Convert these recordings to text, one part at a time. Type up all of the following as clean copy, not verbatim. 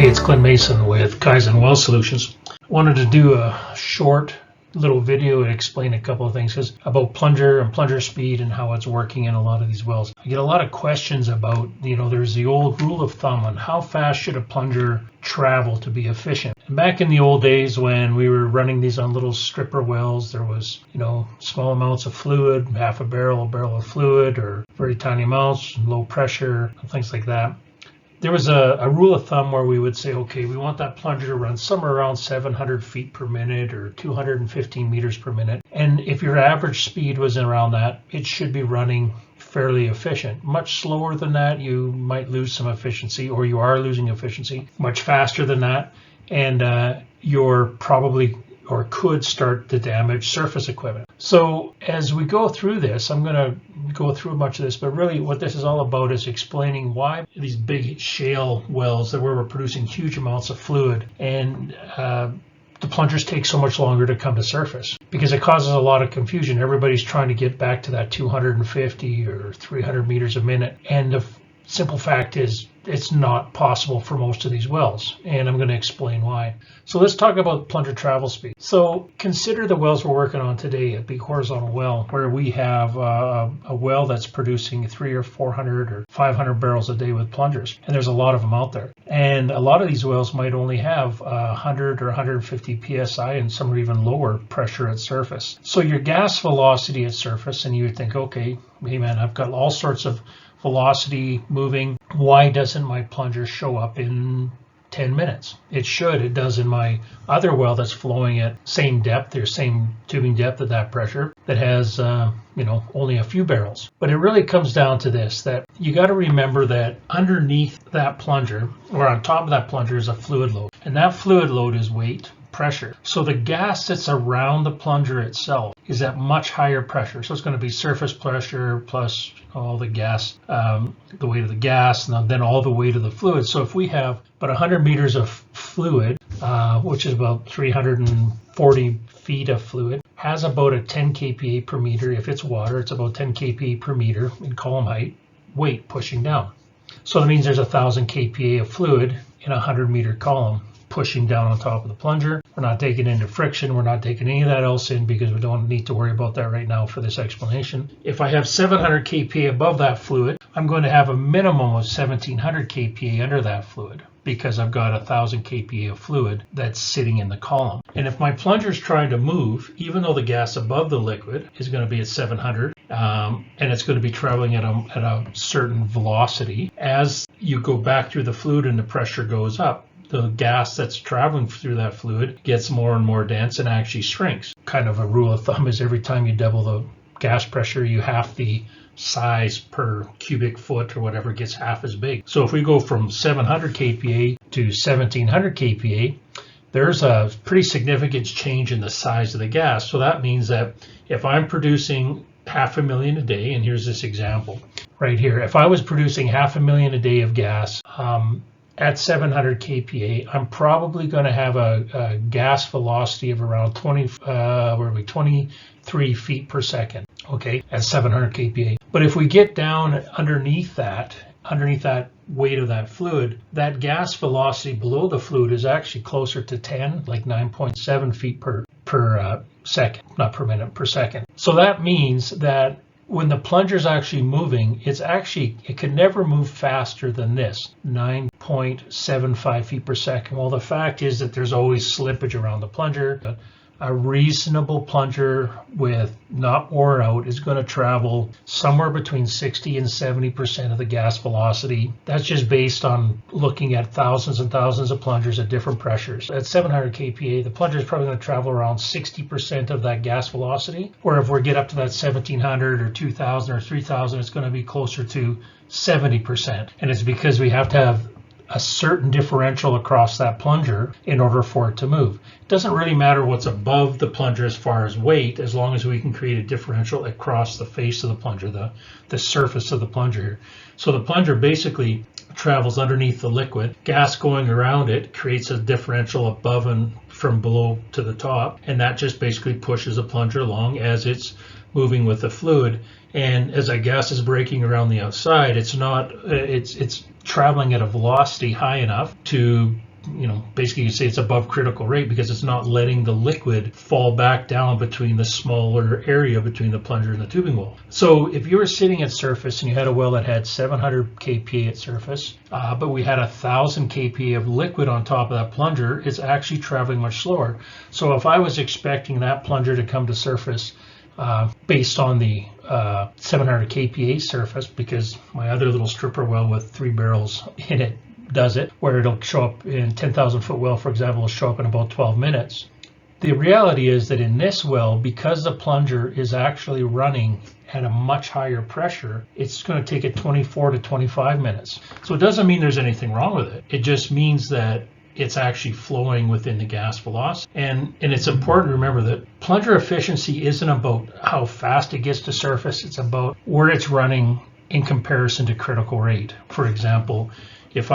Hey, it's Glenn Mason with Kaizen Well Solutions. I wanted to do a short little video and explain a couple of things about plunger and plunger speed and how it's working in a lot of these wells. I get a lot of questions about, there's the old rule of thumb on how fast should a plunger travel to be efficient. And back in the old days when we were running these on little stripper wells, there was, small amounts of fluid, half a barrel of fluid, or very tiny amounts, low pressure, things like that. There was a rule of thumb where we would say, okay, we want that plunger to run somewhere around 700 feet per minute or 215 meters per minute. And if your average speed was around that, it should be running fairly efficient. Much slower than that, you might lose some efficiency, or you are losing efficiency. Much faster than that, and you're probably or could start to damage surface equipment. So as we go through this, I'm going to go through much of this, but really what this is all about is explaining why these big shale wells that where we're producing huge amounts of fluid and the plungers take so much longer to come to surface, because it causes a lot of confusion. Everybody's trying to get back to that 250 or 300 meters a minute, and the simple fact is it's not possible for most of these wells, and I'm going to explain why. So let's talk about plunger travel speed. So consider the wells we're working on today, a big horizontal well where we have a well that's producing 300 or 400 or 500 barrels a day with plungers, and there's a lot of them out there. And a lot of these wells might only have 100 or 150 psi, and some are even lower pressure at surface. So your gas velocity at surface, and you would think, okay, hey man, I've got all sorts of velocity moving. Why doesn't my plunger show up in 10 minutes? It should. It does in my other well that's flowing at same depth or same tubing depth at that pressure that has only a few barrels. But it really comes down to this, that you got to remember that underneath that plunger, or on top of that plunger, is a fluid load, and that fluid load is weight, pressure. So the gas that's around the plunger itself is at much higher pressure. So it's going to be surface pressure plus all the gas, the weight of the gas, and then all the weight of the fluid. So if we have about 100 meters of fluid, which is about 340 feet of fluid, has about a 10 kPa per meter. If it's water, it's about 10 kPa per meter in column height, weight pushing down. So that means there's 1,000 kPa of fluid in a 100-meter column pushing down on top of the plunger. We're not taking into friction. We're not taking any of that else in, because we don't need to worry about that right now for this explanation. If I have 700 kPa above that fluid, I'm going to have a minimum of 1,700 kPa under that fluid, because I've got 1,000 kPa of fluid that's sitting in the column. And if my plunger is trying to move, even though the gas above the liquid is going to be at 700, and it's going to be traveling at a certain velocity, as you go back through the fluid and the pressure goes up, the gas that's traveling through that fluid gets more and more dense and actually shrinks. Kind of a rule of thumb is every time you double the gas pressure, you half the size per cubic foot or whatever, gets half as big. So if we go from 700 kPa to 1,700 kPa, there's a pretty significant change in the size of the gas. So that means that if I'm producing 500,000 a day, and here's this example right here, if I was producing 500,000 a day of gas, at 700 kPa, I'm probably going to have a gas velocity of around 23 feet per second, okay, at 700 kPa. But if we get down underneath that weight of that fluid, that gas velocity below the fluid is actually closer to 10, like 9.7 feet per second, not per minute, per second. So that means that when the plunger is actually moving, it can never move faster than this, 9.75 feet per second. Well, the fact is that there's always slippage around the plunger. A reasonable plunger with not worn out is going to travel somewhere between 60 and 70% of the gas velocity. That's just based on looking at thousands and thousands of plungers at different pressures. At 700 kPa, the plunger is probably going to travel around 60% of that gas velocity, where if we get up to that 1,700 or 2,000 or 3,000, it's going to be closer to 70%. And it's because we have to have a certain differential across that plunger in order for it to move. It doesn't really matter what's above the plunger as far as weight, as long as we can create a differential across the face of the plunger, the surface of the plunger. So the plunger basically travels underneath the liquid. Gas going around it creates a differential above and from below to the top, and that just basically pushes the plunger along as it's moving with the fluid. And as that gas is breaking around the outside, it's traveling at a velocity high enough to basically you say it's above critical rate because it's not letting the liquid fall back down between the smaller area between the plunger and the tubing wall. So if you were sitting at surface and you had a well that had 700 kPa at surface, but we had 1,000 kPa of liquid on top of that plunger, it's actually traveling much slower. So if I was expecting that plunger to come to surface based on the 700 kPa surface, because my other little stripper well with 3 barrels in it does it, where it'll show up in 10,000 foot well, for example, will show up in about 12 minutes. The reality is that in this well, because the plunger is actually running at a much higher pressure, it's going to take it 24 to 25 minutes. So it doesn't mean there's anything wrong with it. It just means that it's actually flowing within the gas velocity. And it's important to remember that plunger efficiency isn't about how fast it gets to surface. It's about where it's running in comparison to critical rate. For example, if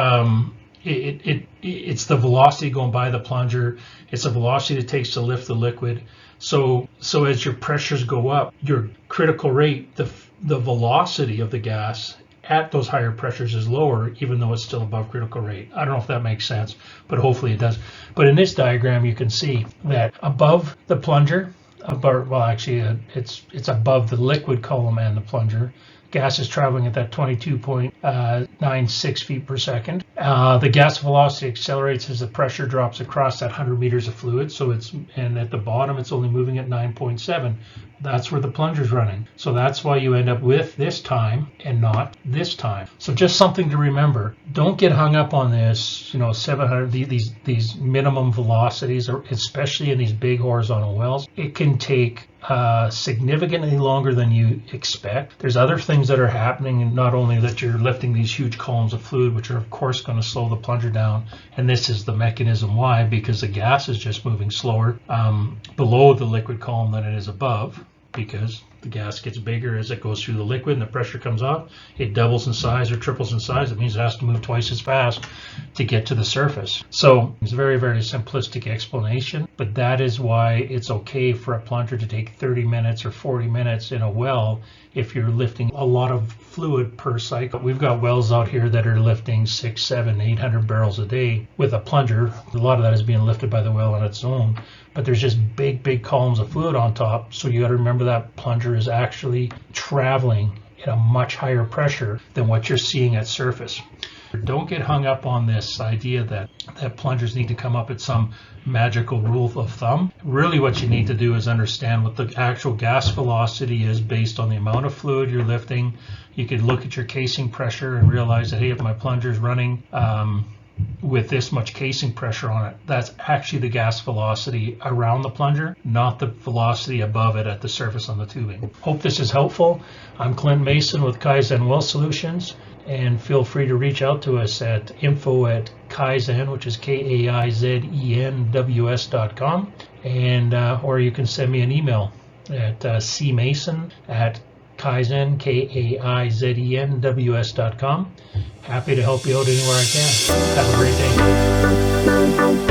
it's the velocity going by the plunger, it's the velocity it takes to lift the liquid. So as your pressures go up, your critical rate, the velocity of the gas at those higher pressures is lower, even though it's still above critical rate. I don't know if that makes sense, but hopefully it does. But in this diagram, you can see that above the plunger, it's above the liquid column and the plunger. Gas is traveling at that 22.96 feet per second. The gas velocity accelerates as the pressure drops across that 100 meters of fluid. And at the bottom, it's only moving at 9.7. That's where the plunger's running. So that's why you end up with this time and not this time. So just something to remember. Don't get hung up on this, 700, these minimum velocities, or especially in these big horizontal wells. It can take significantly longer than you expect. There's other things that are happening, and not only that you're lifting these huge columns of fluid, which are of course going to slow the plunger down, and this is the mechanism why, because the gas is just moving slower below the liquid column than it is above, because the gas gets bigger as it goes through the liquid and the pressure comes off. It doubles in size or triples in size. It means it has to move twice as fast to get to the surface. So it's a very, very simplistic explanation, but that is why it's okay for a plunger to take 30 minutes or 40 minutes in a well if you're lifting a lot of fluid per cycle. We've got wells out here that are lifting 600, 700, 800 barrels a day with a plunger. A lot of that is being lifted by the well on its own, but there's just big columns of fluid on top. So you got to remember that plunger is actually traveling at a much higher pressure than what you're seeing at surface. Don't get hung up on this idea that plungers need to come up at some magical rule of thumb. Really what you need to do is understand what the actual gas velocity is based on the amount of fluid you're lifting. You could look at your casing pressure and realize that, hey, if my plunger is running with this much casing pressure on it, that's actually the gas velocity around the plunger, not the velocity above it at the surface on the tubing. Hope this is helpful. I'm Clint Mason with Kaizen Well Solutions, and feel free to reach out to us at info@kaizen, which is KAIZENWS.com, and or you can send me an email at cmason@kaizen, KAIZENWS.com. Happy to help you out anywhere I can. Have a great day.